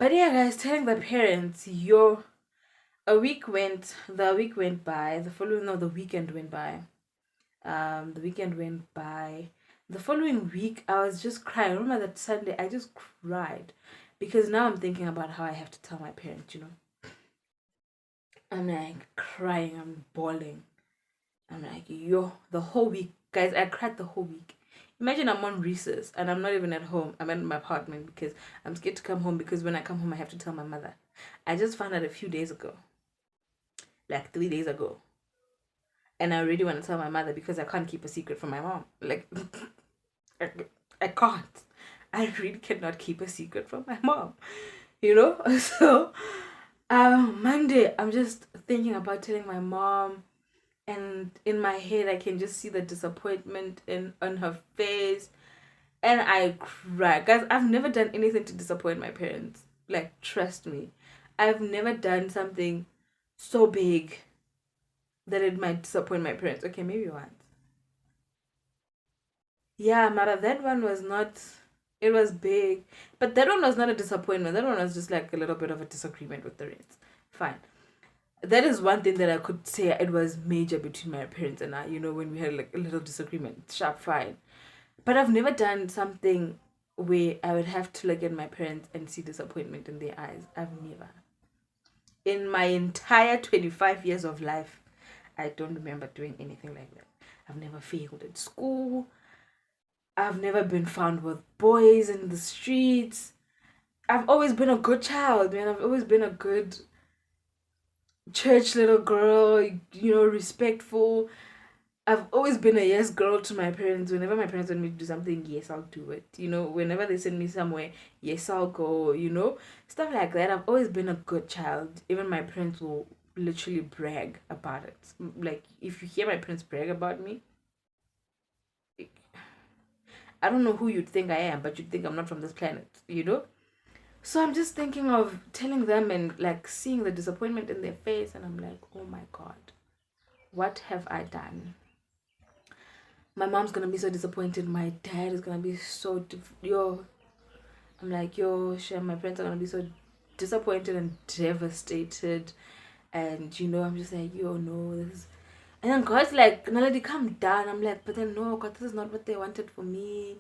But yeah, guys, telling the parents, the week went by, the following, no, the weekend went by. The weekend went by. The following week, I was just crying. I remember that Sunday, I just cried because now I'm thinking about how I have to tell my parents. I'm like crying, I'm bawling. I'm like, yo, the whole week, guys, I cried the whole week. Imagine I'm on recess and I'm not even at home. I'm in my apartment because I'm scared to come home because when I come home, I have to tell my mother. I just found out a few days ago, like 3 days ago, and I already want to tell my mother because I can't keep a secret from my mom. Like, I can't. I really cannot keep a secret from my mom, So, Monday, I'm just thinking about telling my mom, and in my head, I can just see the disappointment on her face, and I cry. Guys, I've never done anything to disappoint my parents. Like, trust me, I've never done something so big that it might disappoint my parents. Okay, maybe once. Yeah, Mara, that one was not. It was big, but that one was not a disappointment. That one was just like a little bit of a disagreement with the rest. Fine. That is one thing that I could say it was major between my parents and I. When we had like a little disagreement, sharp, fine. But I've never done something where I would have to look at my parents and see disappointment in their eyes. I've never. In my entire 25 years of life, I don't remember doing anything like that. I've never failed at school. I've never been found with boys in the streets. I've always been a good child, man. I've always been a good church little girl, respectful. I've always been a yes girl to my parents. Whenever my parents want me to do something, yes, I'll do it. Whenever they send me somewhere, yes, I'll go, stuff like that. I've always been a good child. Even my parents will literally brag about it. Like, if you hear my parents brag about me, I don't know who you'd think I am, but you'd think I'm not from this planet. So I'm just thinking of telling them and like seeing the disappointment in their face, and I'm like, oh my god, what have I done? My mom's gonna be so disappointed. My dad is gonna be so yo. I'm like, yo, shit, my parents are gonna be so disappointed and devastated, and I'm just like, yo, no, this is. And then God's like, Naladi, calm down. I'm like, but then no, God, this is not what they wanted for me.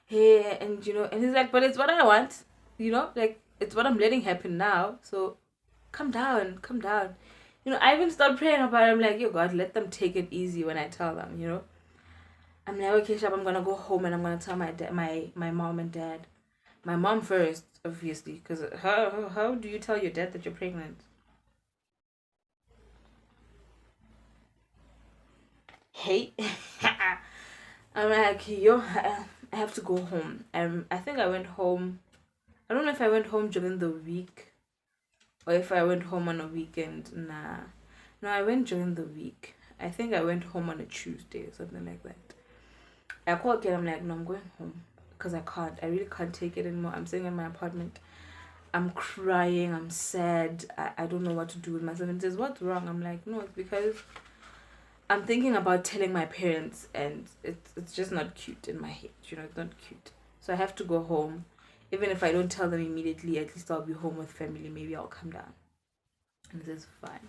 Hey, and he's like, but it's what I want. Like it's what I'm letting happen now. So calm down, calm down. I even start praying about it. I'm like, yo, God, let them take it easy when I tell them. I'm like, okay, Shab, I'm gonna go home and I'm gonna tell my mom and dad. My mom first, obviously, because how do you tell your dad that you're pregnant? Hey, I'm like, yo, I have to go home. I think I went home. I don't know if I went home during the week or if I went home on a weekend. Nah, no, I went during the week. I think I went home on a Tuesday or something like that. I called again. I'm like, no, I'm going home because I can't. I really can't take it anymore. I'm sitting in my apartment. I'm crying. I'm sad. I don't know what to do with myself. And says, what's wrong? I'm like, no, it's because I'm thinking about telling my parents, and it's just not cute in my head. It's not cute. So I have to go home. Even if I don't tell them immediately, at least I'll be home with family. Maybe I'll come down. And this is fine.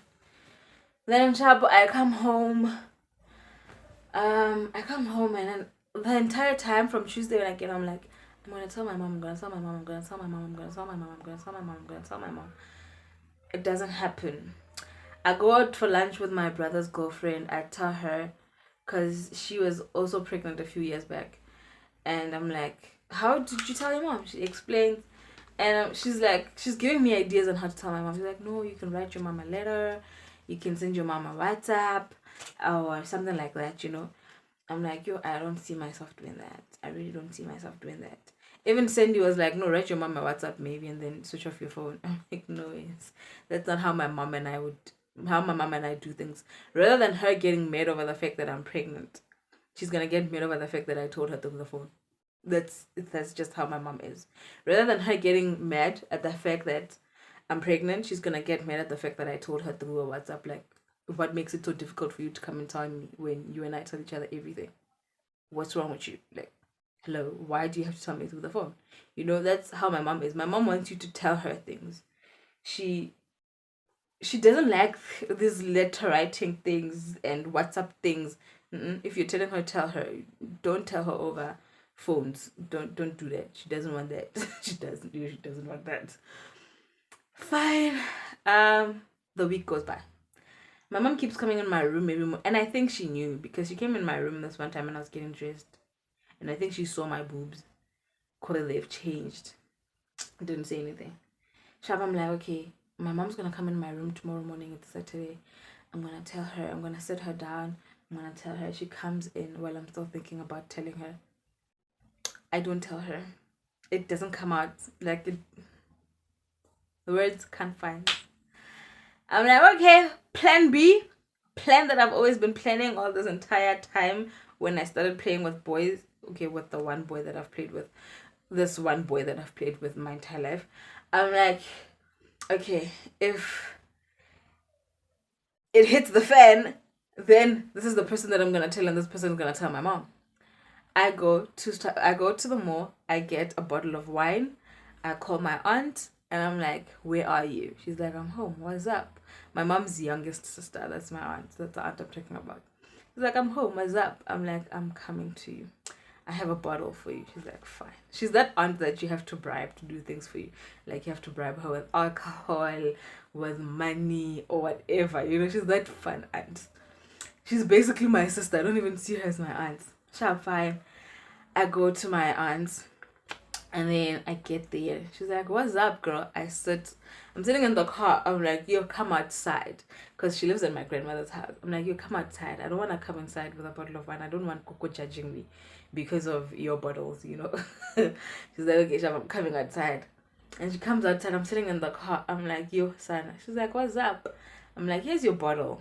Then I come home. I come home, and then the entire time from Tuesday when I get home, like, I'm gonna tell my mom, I'm gonna tell my mom, I'm gonna tell my mom, I'm gonna tell my mom, I'm gonna tell my mom, I'm gonna tell my mom. It doesn't happen. I go out for lunch with my brother's girlfriend. I tell her, because she was also pregnant a few years back. And I'm like, how did you tell your mom? She explains. And she's like, she's giving me ideas on how to tell my mom. She's like, no, you can write your mom a letter. You can send your mom a WhatsApp or something like that. I'm like, yo, I don't see myself doing that. I really don't see myself doing that. Even Sandy was like, no, write your mom a WhatsApp maybe and then switch off your phone. I'm like, no, that's not how my mom and I do things. Rather than her getting mad over the fact that I'm pregnant, she's gonna get mad over the fact that I told her through the phone. That's just how my mom is. Rather than her getting mad at the fact that I'm pregnant, she's gonna get mad at the fact that I told her through a WhatsApp. Like, what makes it so difficult for you to come and tell me when you and I tell each other everything? What's wrong with you? Like, hello, why do you have to tell me through the phone? That's how my mom is. My mom wants you to tell her things. She she doesn't like these letter writing things and WhatsApp things. If you're telling her, tell her. Don't tell her over phones. Don't do that. She doesn't want that. She doesn't want that. Fine. The week goes by. My mom keeps coming in my room every morning, and I think she knew because she came in my room this one time when I was getting dressed, and I think she saw my boobs. Cause they've changed. I didn't say anything. Shab, I'm like, okay, my mom's gonna come in my room tomorrow morning. It's Saturday. I'm gonna tell her. I'm gonna sit her down. I'm gonna tell her. She comes in while I'm still thinking about telling her. I don't tell her. It doesn't come out like it. The words can't find. I'm like, okay, plan B. Plan that I've always been planning all this entire time when I started playing with boys. Okay, with the one boy that I've played with. This one boy that I've played with my entire life. I'm like, okay, if it hits the fan, then this is the person that I'm gonna tell, and this person is gonna tell my mom. I go to the mall. I get a bottle of wine. I call my aunt, and I'm like, "Where are you?" She's like, "I'm home. What's up?" My mom's youngest sister. That's my aunt. That's the aunt I'm talking about. She's like, "I'm home. What's up?" I'm like, "I'm coming to you. I have a bottle for you." She's like, "Fine." She's that aunt that you have to bribe to do things for you. Like, you have to bribe her with alcohol, with money, or whatever. She's that fun aunt. She's basically my sister. I don't even see her as my aunt. Sharp, fine. I go to my aunt's, and then I get there. She's like, "What's up, girl?" I'm sitting in the car. I'm like, "Yo, come outside." Because she lives at my grandmother's house. I'm like, "You come outside. I don't want to come inside with a bottle of wine. I don't want Coco judging me because of your bottles, She's like, "Okay, Shab, I'm coming outside." And she comes outside. I'm sitting in the car. I'm like, "Yo, Sana." She's like, "What's up?" I'm like, "Here's your bottle."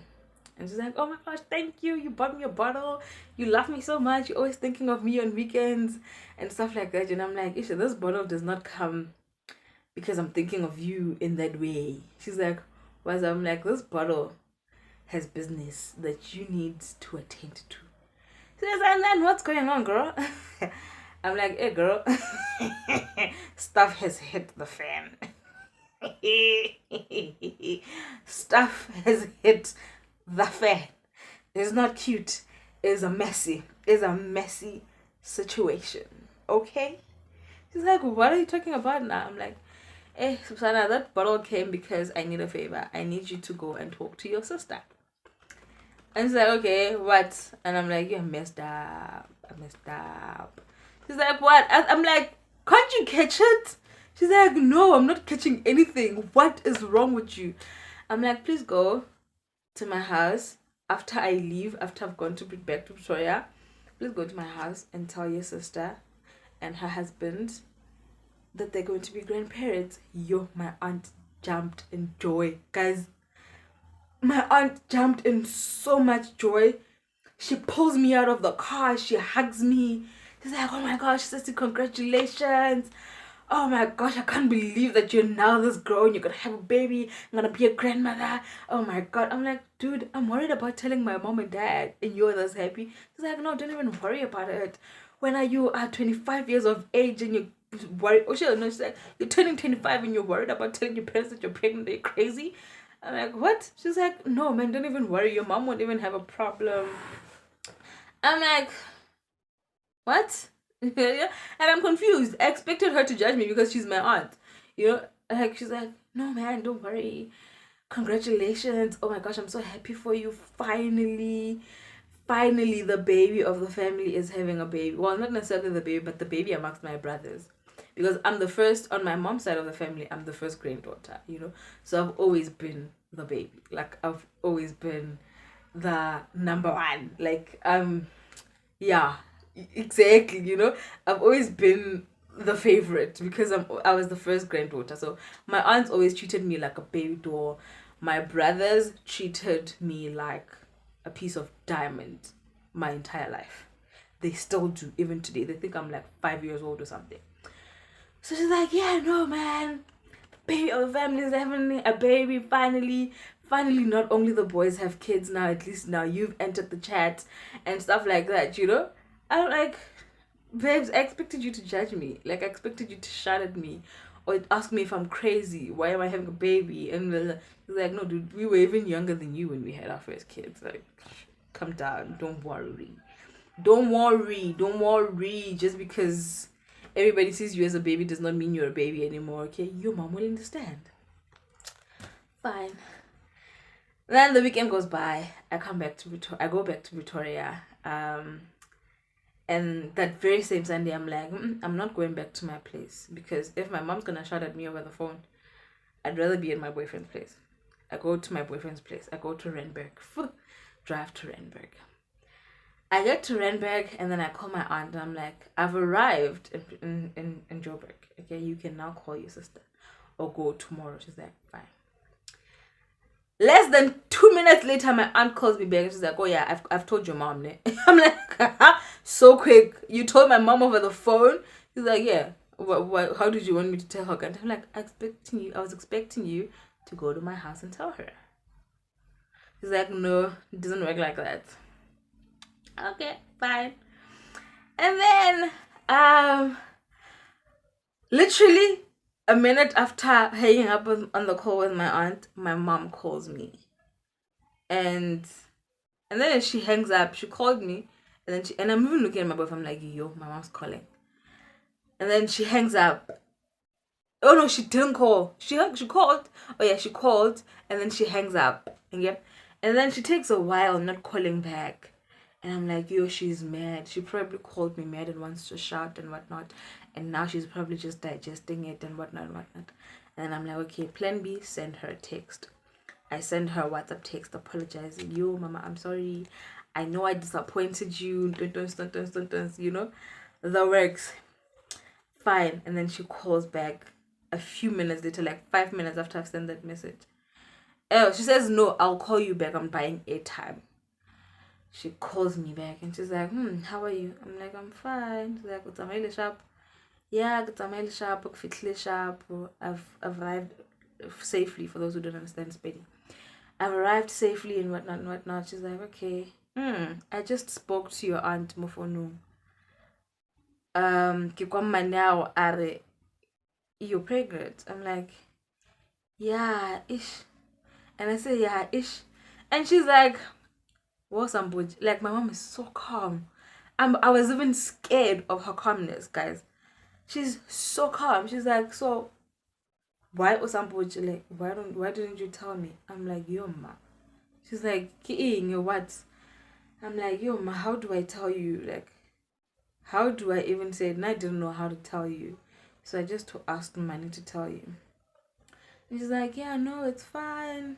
And she's like, "Oh my gosh, thank you. You bought me a bottle. You love me so much. You're always thinking of me on weekends and stuff like that." And I'm like, "Isha, this bottle does not come because I'm thinking of you in that way." She's like, "Was?" I'm like, "This bottle has business that you need to attend to." She says, "And then what's going on, girl?" I'm like, "Hey, girl, stuff has hit the fan." Stuff has hit the fan. It's not cute. It's a messy situation. Okay? She's like, "What are you talking about now?" I'm like, "Hey, Susanna, that bottle came because I need a favor. I need you to go and talk to your sister." And she's like, "Okay, what?" And I'm like, "You're messed up. I messed up." She's like, "What?" I'm like, "Can't you catch it?" She's like, "No, I'm not catching anything. What is wrong with you?" I'm like, "Please go to my house after I leave, after I've gone to back to Pretoria. Please go to my house and tell your sister and her husband that they're going to be grandparents." Yo, my aunt jumped in joy. Guys, my aunt jumped in so much joy. She pulls me out of the car. She hugs me. She's like, "Oh my gosh, sister, congratulations. Oh my gosh, I can't believe that you're now this grown. You're gonna have a baby. I'm gonna be a grandmother. Oh my god." I'm like, "Dude, I'm worried about telling my mom and dad, and you're this happy." She's like, "No, don't even worry about it. When are you 25 years of age and you're worried?" Oh, no, she's like, "You're turning 25 and you're worried about telling your parents that you're pregnant. Are you crazy?" I'm like, "What?" She's like, "No, man, don't even worry. Your mom won't even have a problem." I'm like, "What?" And I'm confused. I expected her to judge me because she's my aunt. Like, she's like, "No, man, don't worry. Congratulations. Oh my gosh, I'm so happy for you. Finally, the baby of the family is having a baby. Well, not necessarily the baby, but the baby amongst my brothers. Because I'm the first, on my mom's side of the family, I'm the first granddaughter, So I've always been the baby. Like, I've always been the number one. Like, yeah, exactly. I've always been the favorite because I was the first granddaughter. So my aunts always treated me like a baby doll. My brothers treated me like a piece of diamond my entire life. They still do, even today. They think I'm like 5 years old or something. So she's like, "Yeah, no, man, baby of the family is having a baby. Finally, not only the boys have kids now, at least now you've entered the chat and stuff like that." I'm like, babes, I expected you to judge me. Like, I expected you to shout at me or ask me if I'm crazy. Why am I having a baby? And he's like, no, dude, we were even younger than you when we had our first kids. Like, come down. Don't worry. Don't worry. Don't worry. Just because everybody sees you as a baby does not mean you're a baby anymore, okay? Your mom will understand. Fine. Then the weekend goes by. I come back to Victoria. I go back to Victoria. And that very same Sunday, I'm like, I'm not going back to my place because if my mom's gonna shout at me over the phone, I'd rather be at my boyfriend's place. I go to my boyfriend's place. I go to Randburg. Drive to Randburg. I get to Randburg and then I call my aunt and I'm like, I've arrived in Joburg. Okay, you can now call your sister or go tomorrow. She's like, fine. Less than 2 minutes later, my aunt calls me back and she's like, oh yeah, I've told your mom. Ne? I'm like, so quick. You told my mom over the phone? She's like, yeah. How did you want me to tell her? And I'm like, I was expecting you to go to my house and tell her. She's like, no, it doesn't work like that. Okay, fine. And then, literally a minute after hanging up on the call with my aunt, my mom calls me. And then she hangs up. She called me. And I'm even looking at my boyfriend. I'm like, yo, my mom's calling. And then she hangs up. Oh no, she didn't call. She called. Oh yeah, she called. And then she hangs up. And then she takes a while not calling back. And I'm like, yo, she's mad. She probably called me mad and wants to shout and whatnot. And now she's probably just digesting it and whatnot and whatnot. And I'm like, okay, plan B, send her a text. I send her a WhatsApp text apologizing. Yo, mama, I'm sorry. I know I disappointed you. You know, the works. Fine. And then she calls back a few minutes later, like 5 minutes after I've sent that message. Oh, she says, no, I'll call you back. I'm buying airtime. She calls me back and she's like, how are you? I'm like, I'm fine. She's like, it's sharp. Yeah, it's sharp. I've arrived safely, for those who don't understand Spanish. I've arrived safely and whatnot. She's like, okay. I just spoke to your aunt Mofonu. Now are you're pregnant? I'm like, yeah, ish. And I say, yeah, ish. And she's like, what's up, like, my mom is so calm. I was even scared of her calmness, guys. She's so calm. She's like, so why Osamboji? Like, why didn't you tell me? I'm like, yo ma. She's like, what? I'm like, yo ma, how do I tell you? Like, how do I even say it? And I didn't know how to tell you. So I just asked Mani to tell you. And she's like, yeah, no, it's fine.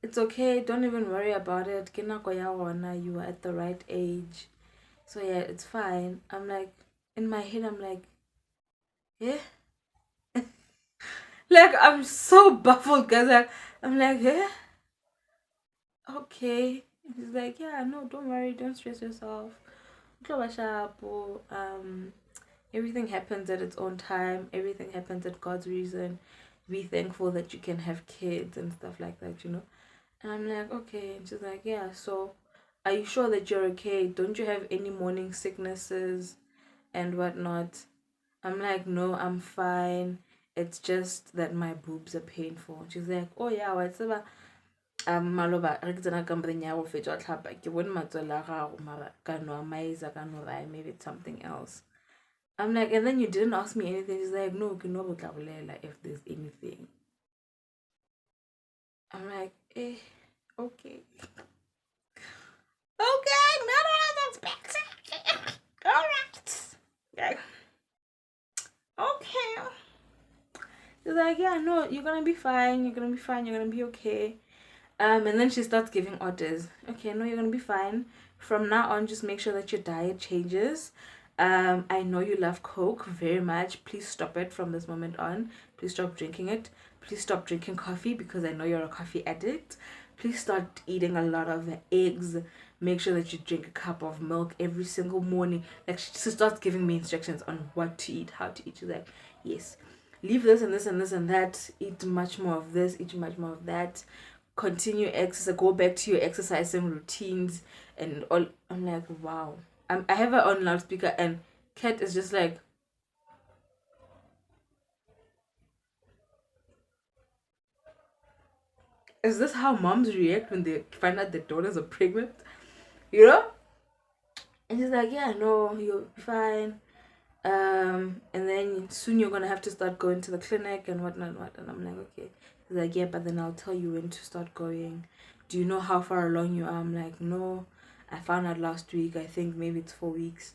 It's okay. Don't even worry about it. You are at the right age. So yeah, it's fine. I'm like, in my head, I'm like, yeah. Like, I'm so baffled, guys. I'm like, yeah. Okay. He's like, yeah, no, don't worry. Don't stress yourself. Everything happens at its own time. Everything happens at God's reason. Be thankful that you can have kids and stuff like that, you know. And I'm like, okay. And she's like, yeah, so are you sure that you're okay? Don't you have any morning sicknesses and whatnot? I'm like, no, I'm fine. It's just that my boobs are painful. She's like, oh yeah, what's about maloba re tsena kampeng ya go fetsa tlhapa ke bone matswela a gago mara ka no amaiza ka no rai, maybe it's something else. I'm like, and then you didn't ask me anything. She's like, no, ke no go tla bolela if there's anything. I'm like, okay. Okay, not what I was expecting. Alright. Yeah. Okay. She's like, yeah, no, you're gonna be fine. You're gonna be okay. And then she starts giving orders. Okay, no, you're gonna be fine. From now on, just make sure that your diet changes. I know you love Coke very much. Please stop it from this moment on. Please stop drinking it. Please stop drinking coffee because I know you're a coffee addict. Please start eating a lot of eggs. Make sure that you drink a cup of milk every single morning. Like, she starts giving me instructions on what to eat, how to eat. She's like, yes, leave this and this and this and that. Eat much more of this. Eat much more of that. Continue exercise. Go back to your exercising routines and all. I'm like, wow. I have her on loudspeaker and Cat is just like, is this how moms react when they find out their daughters are pregnant? You know? And she's like, yeah, no, you'll be fine. And then soon you're gonna have to start going to the clinic and whatnot, what. And I'm like, okay. He's like, yeah, but then I'll tell you when to start going. Do you know how far along you are? I'm like, no, I found out last week. I think maybe it's 4 weeks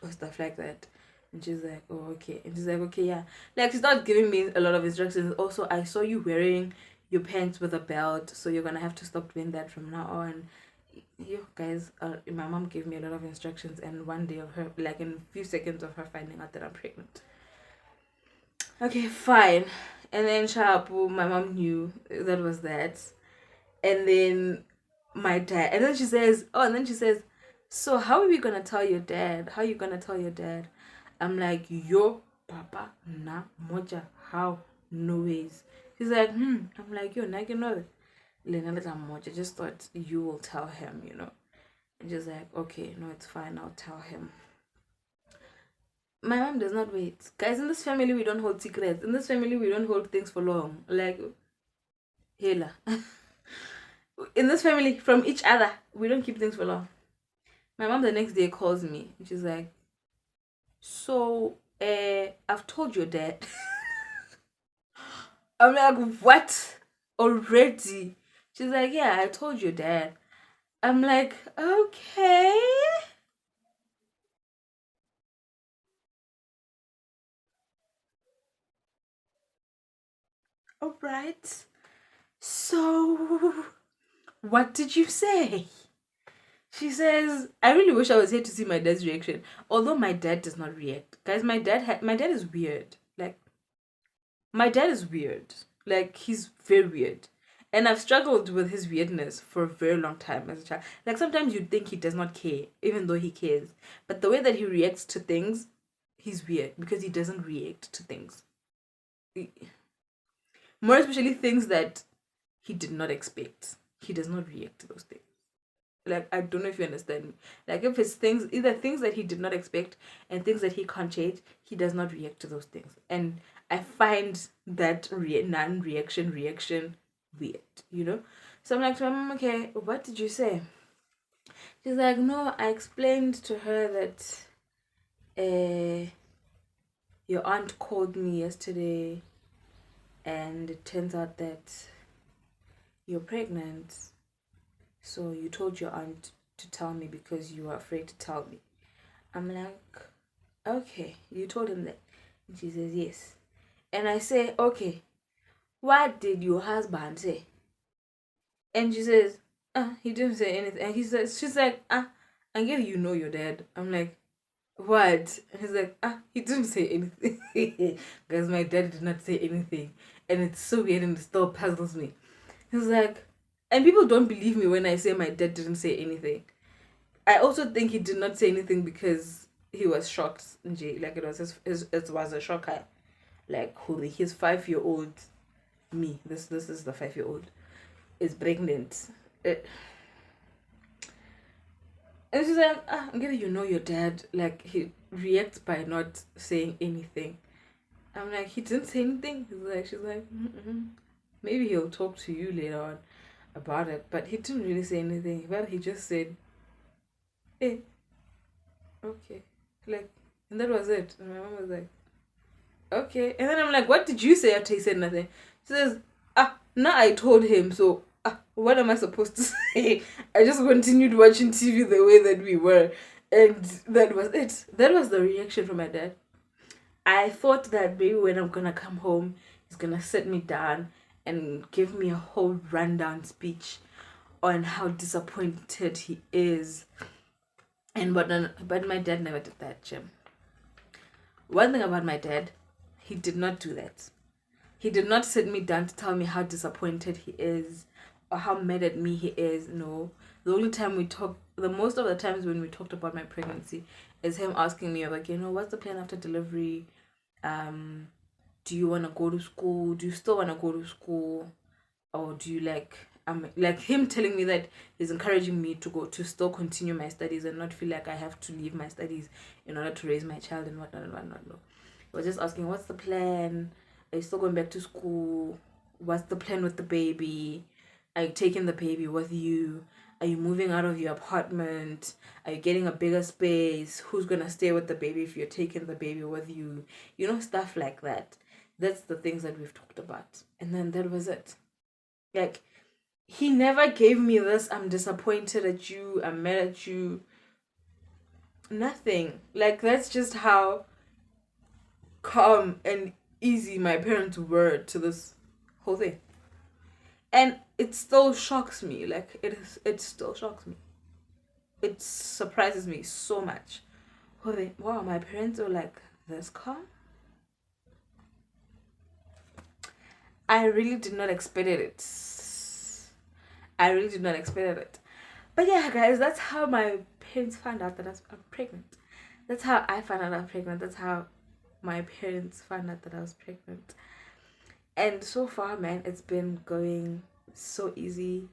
or stuff like that. And she's like, oh, okay. And she's like, okay, yeah. Like, she's not giving me a lot of instructions. Also, I saw you wearing your pants with a belt, so you're gonna have to stop doing that from now on. You guys, my mom gave me a lot of instructions, and one day of her, like in a few seconds of her finding out that I'm pregnant. Okay, fine. And then Shapu, my mom knew that was that. And then my dad, and then she says, oh, and then she says, so how are we gonna tell your dad? How are you gonna tell your dad? I'm like, yo, papa, na, moja, how? No ways. She's like, I'm like, yo, na, you know, Lena, I just thought you will tell him, you know. And just like, okay, no, it's fine, I'll tell him. My mom does not wait. Guys, in this family, we don't hold secrets. In this family, we don't hold things for long. Like, hela. In this family, from each other, we don't keep things for long. My mom the next day calls me. And she's like, so, I've told your dad. I'm like, what? Already? She's like, yeah, I told your dad. I'm like, okay. All right. So, what did you say? She says, I really wish I was here to see my dad's reaction. Although my dad does not react. Guys, my dad is weird. Like, my dad is weird. Like, he's very weird. And I've struggled with his weirdness for a very long time as a child. Like, sometimes you'd think he does not care, even though he cares. But the way that he reacts to things, he's weird because he doesn't react to things. More especially things that he did not expect. He does not react to those things. Like, I don't know if you understand me. Like, if it's things, either things that he did not expect and things that he can't change, he does not react to those things. And I find that non-reaction weird, you know? So I'm like to my mom, okay, what did you say? She's like, no, I explained to her that your aunt called me yesterday and it turns out that you're pregnant. So you told your aunt to tell me because you were afraid to tell me. I'm like, okay, you told him that. And she says, yes. And I say, okay, what did your husband say? And she says, he didn't say anything. And she's like, I guess you know your dad. I'm like, what? And he's like, he didn't say anything. Guys, my dad did not say anything. And it's so weird and it still puzzles me. He's like, and people don't believe me when I say my dad didn't say anything. I also think he did not say anything because he was shocked. Like, it was a shocker. Like, holy, his 5-year-old, me, this is the 5-year-old, is pregnant. And she's like, I'm getting, you know your dad. Like, he reacts by not saying anything. I'm like, he didn't say anything? She's like, maybe he'll talk to you later on about it. But he didn't really say anything. Well, he just said, hey, okay. Like, and that was it. And my mom was like, okay. And then I'm like, what did you say after he said nothing? She says, now I told him, so what am I supposed to say? I just continued watching TV the way that we were. And that was it. That was the reaction from my dad. I thought that maybe when I'm gonna come home, he's gonna sit me down and give me a whole rundown speech on how disappointed he is. But my dad never did that, Jim. One thing about my dad, he did not do that. He did not sit me down to tell me how disappointed he is or how mad at me he is. No. The only time we talked, the most of the times when we talked about my pregnancy, is him asking me, like, what's the plan after delivery? Do you want to go to school? Do you still want to go to school? Or do you I'm like him telling me that he's encouraging me to go to still continue my studies and not feel like I have to leave my studies in order to raise my child and whatnot and whatnot. No. He was just asking, what's the plan? Are you still going back to school? What's the plan with the baby? Are you taking the baby with you? Are you moving out of your apartment? Are you getting a bigger space? Who's gonna stay with the baby if you're taking the baby with you? You know, stuff like that. That's the things that we've talked about. And then that was it. Like, he never gave me this, I'm disappointed at you, I'm mad at you. Nothing. Like, that's just how calm and easy my parents were to this whole thing. And it still shocks me. Like, it still shocks me. It surprises me so much. Wow, my parents are like this calm. I really did not expect it. I really did not expect it. But yeah, guys, that's how my parents found out that I'm pregnant. That's how I found out I'm pregnant. That's how my parents found out that I was pregnant. And so far, man, it's been going so easy.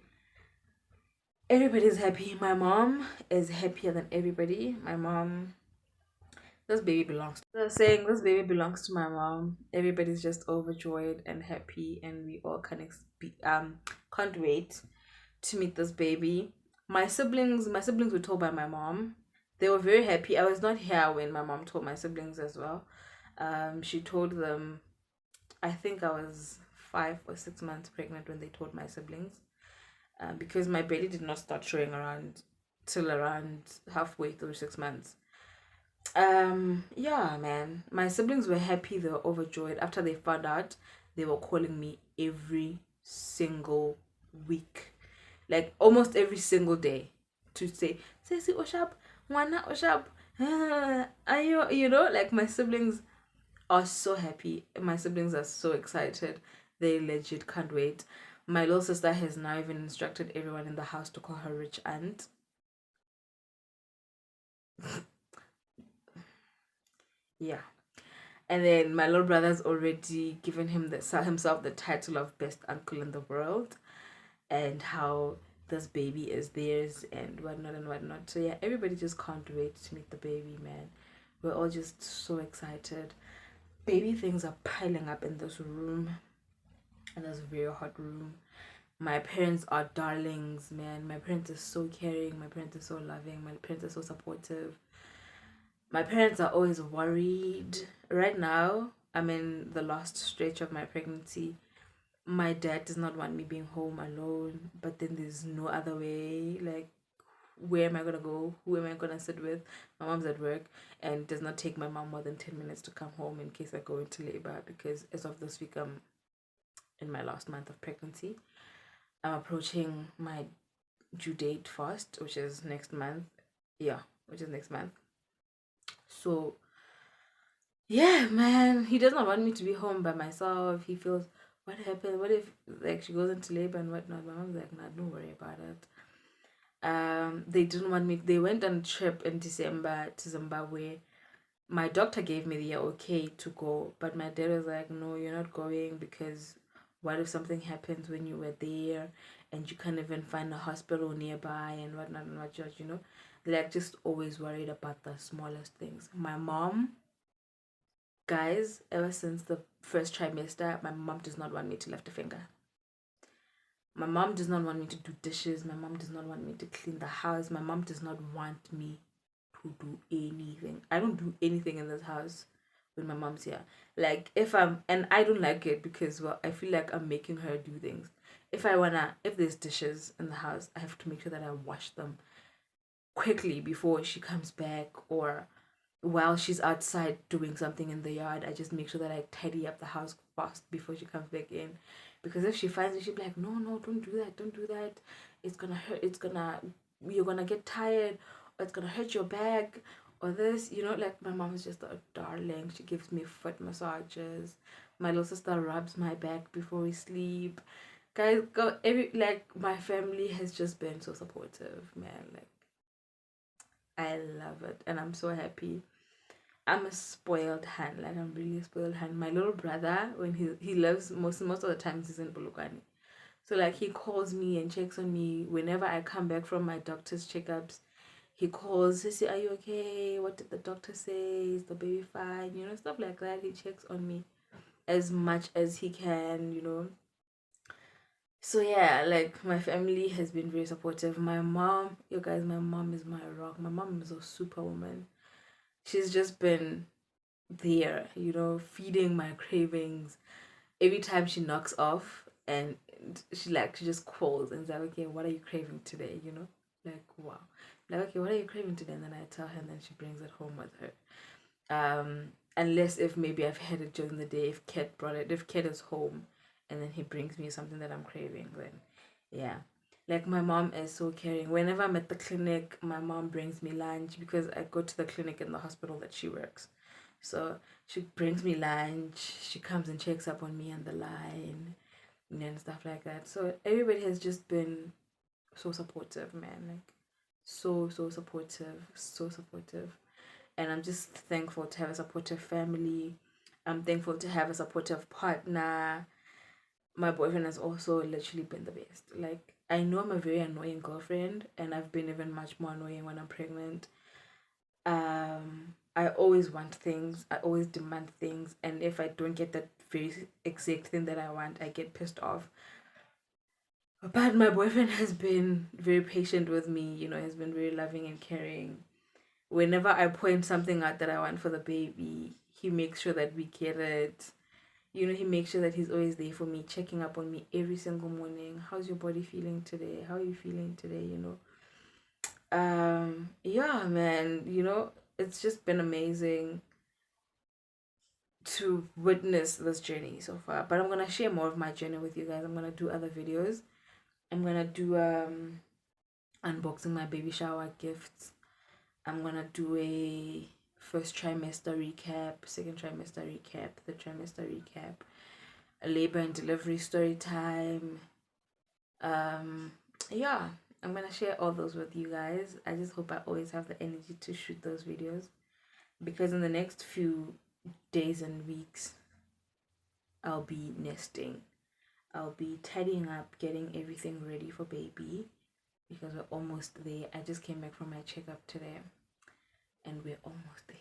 Everybody's happy. My mom is happier than everybody. My mom, this baby belongs. They're saying this baby belongs to my mom. Everybody's just overjoyed and happy, and we all can't wait to meet this baby. My siblings were told by my mom. They were very happy. I was not here when my mom told my siblings as well. She told them, I think I was 5 or 6 months pregnant when they told my siblings, because my belly did not start showing around till around halfway through 6 months. Yeah, man, my siblings were happy. They were overjoyed after they found out. They were calling me every single week, like almost every single day, to say, Ceci Oshap, Wana Oshap, are you know, like my siblings are so happy. My siblings are so excited. They legit can't wait. My little sister has now even instructed everyone in the house to call her rich aunt. Yeah. And then my little brother's already given himself the title of best uncle in the world, and how this baby is theirs and whatnot and whatnot. So yeah, everybody just can't wait to meet the baby, man. We're all just so excited. Baby things are piling up in this room, in this very hot room. My parents are darlings, man. My parents are so caring. My parents are so loving. My parents are so supportive. My parents are always worried. Right now, I'm in the last stretch of my pregnancy. My dad does not want me being home alone, but then there's no other way. Like, where am I gonna go? Who am I gonna sit with? My mom's at work, and it does not take my mom more than 10 minutes to come home in case I go into labor, because as of this week I'm in my last month of pregnancy. I'm approaching my due date fast, which is next month. Yeah, which is next month. So yeah, man, he doesn't want me to be home by myself. He feels, what happened? What if like she goes into labor and whatnot? My mom's like, nah, don't worry about it. They didn't want me. They went on a trip in December to Zimbabwe. My doctor gave me the okay to go, but my dad was like, no, you're not going, because what if something happens when you were there and you can't even find a hospital nearby and whatnot and whatnot, you know? They're like just always worried about the smallest things. My mom, guys, ever since the first trimester, my mom does not want me to lift a finger. My mom does not want me to do dishes. My mom does not want me to clean the house. My mom does not want me to do anything. I don't do anything in this house when my mom's here. Like, and I don't like it because, well, I feel like I'm making her do things. If there's dishes in the house, I have to make sure that I wash them quickly before she comes back, or while she's outside doing something in the yard. I just make sure that I tidy up the house fast before she comes back in, because if she finds it, she'll be like, no, no, don't do that, don't do that, it's gonna hurt, you're gonna get tired, or it's gonna hurt your back, or this, you know. Like, my mom is just a darling. She gives me foot massages. My little sister rubs my back before we sleep. Guys, my family has just been so supportive, man. Like, I love it, and I'm so happy. I'm a spoiled hand. Like, I'm really a spoiled hand. My little brother, when he lives most of the times he's in Bulugani. So like he calls me and checks on me whenever I come back from my doctor's checkups. He calls, he say, "Are you okay? What did the doctor say? Is the baby fine?" Stuff like that. He checks on me as much as he can. So yeah, like my family has been very supportive. My mom, you guys, my mom is my rock. My mom is a superwoman. She's just been there, feeding my cravings. Every time she knocks off and she just calls and is like, "Okay, what are you craving today?" Like, wow. Like, "Okay, what are you craving today?" And then I tell her and then she brings it home with her. Unless if maybe I've had it during the day, if Ket is home and then he brings me something that I'm craving, then yeah. Like my mom is so caring. Whenever I'm at the clinic, my mom brings me lunch because I go to the clinic in the hospital that she works. So she brings me lunch, she comes and checks up on me on the line and stuff like that. So everybody has just been so supportive, man. Like so supportive, so supportive. And I'm just thankful to have a supportive family. I'm thankful to have a supportive partner. My boyfriend has also literally been the best. Like, I know I'm a very annoying girlfriend, and I've been even much more annoying when I'm pregnant. I always want things, I always demand things, and if I don't get that very exact thing that I want, I get pissed off. But my boyfriend has been very patient with me, has been very loving and caring. Whenever I point something out that I want for the baby, he makes sure that we get it. He makes sure that he's always there for me, checking up on me every single morning. How's your body feeling today? How are you feeling today? Yeah, man, it's just been amazing to witness this journey so far. But I'm gonna share more of my journey with you guys. I'm gonna do other videos. I'm gonna do unboxing my baby shower gifts. I'm gonna do a first trimester recap, second trimester recap, third trimester recap, a labor and delivery story time. Yeah, I'm gonna share all those with you guys. I just hope I always have the energy to shoot those videos because in the next few days and weeks, I'll be nesting. I'll be tidying up, getting everything ready for baby because we're almost there. I just came back from my checkup today and we're almost there.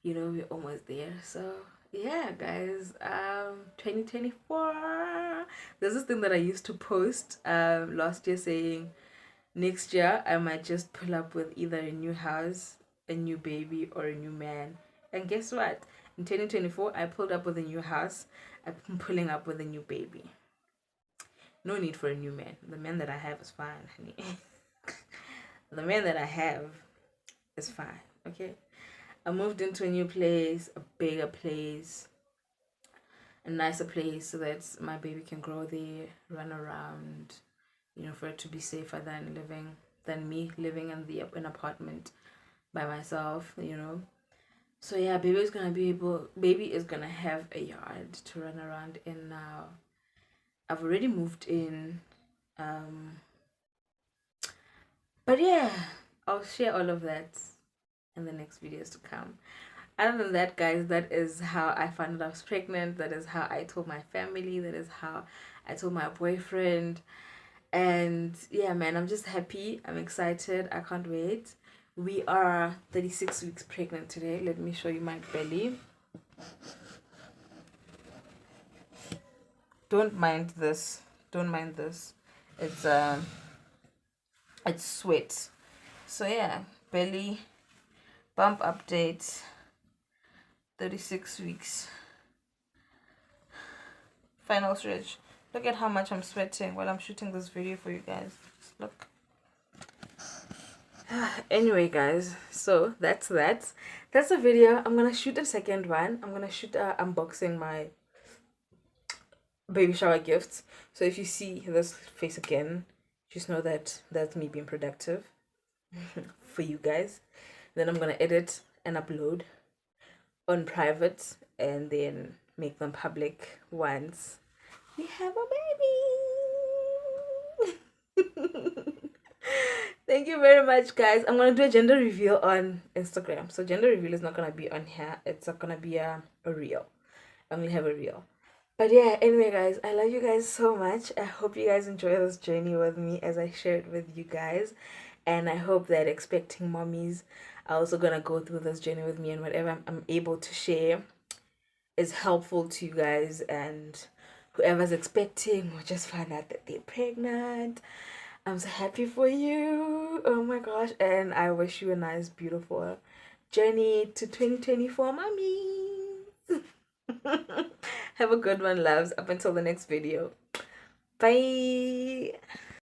We're almost there. So yeah, guys, 2024. There's this thing that I used to post last year saying next year I might just pull up with either a new house, a new baby, or a new man. And guess what? In 2024, I pulled up with a new house. I'm pulling up with a new baby. No need for a new man. The man that I have is fine, honey. The man that I have is fine, okay? I moved into a new place, a bigger place, a nicer place so that my baby can grow there, run around, for it to be safer than me living in an apartment by myself. So yeah, baby is gonna have a yard to run around in now. I've already moved in. But yeah, I'll share all of that in the next videos to come. Other than that, guys, that is how I found out I was pregnant. That is how I told my family. That is how I told my boyfriend. And yeah, man, I'm just happy. I'm excited. I can't wait. We are 36 weeks pregnant today. Let me show you my belly. Don't mind this. Don't mind this. It's sweat. So yeah, belly bump update. 36 weeks. Final stretch. Look at how much I'm sweating while I'm shooting this video for you guys. Just look. Anyway, guys, so that's the video. I'm gonna shoot a second one. I'm gonna shoot unboxing my baby shower gifts. So if you see this face again, just know that that's me being productive for you guys. Then I'm gonna edit and upload on private and then make them public once we have a baby. Thank you very much, guys. I'm gonna do a gender reveal on Instagram. So gender reveal is not gonna be on here. It's not gonna be a reel. I'm gonna have a reel. But yeah, anyway, guys, I love you guys so much. I hope you guys enjoy this journey with me as I share it with you guys. And I hope that expecting mommies are also gonna go through this journey with me, and whatever I'm able to share is helpful to you guys. And whoever's expecting will just find out that they're pregnant. I'm so happy for you. Oh my gosh. And I wish you a nice, beautiful journey to 2024, mommy. Have a good one, loves. Up until the next video. Bye.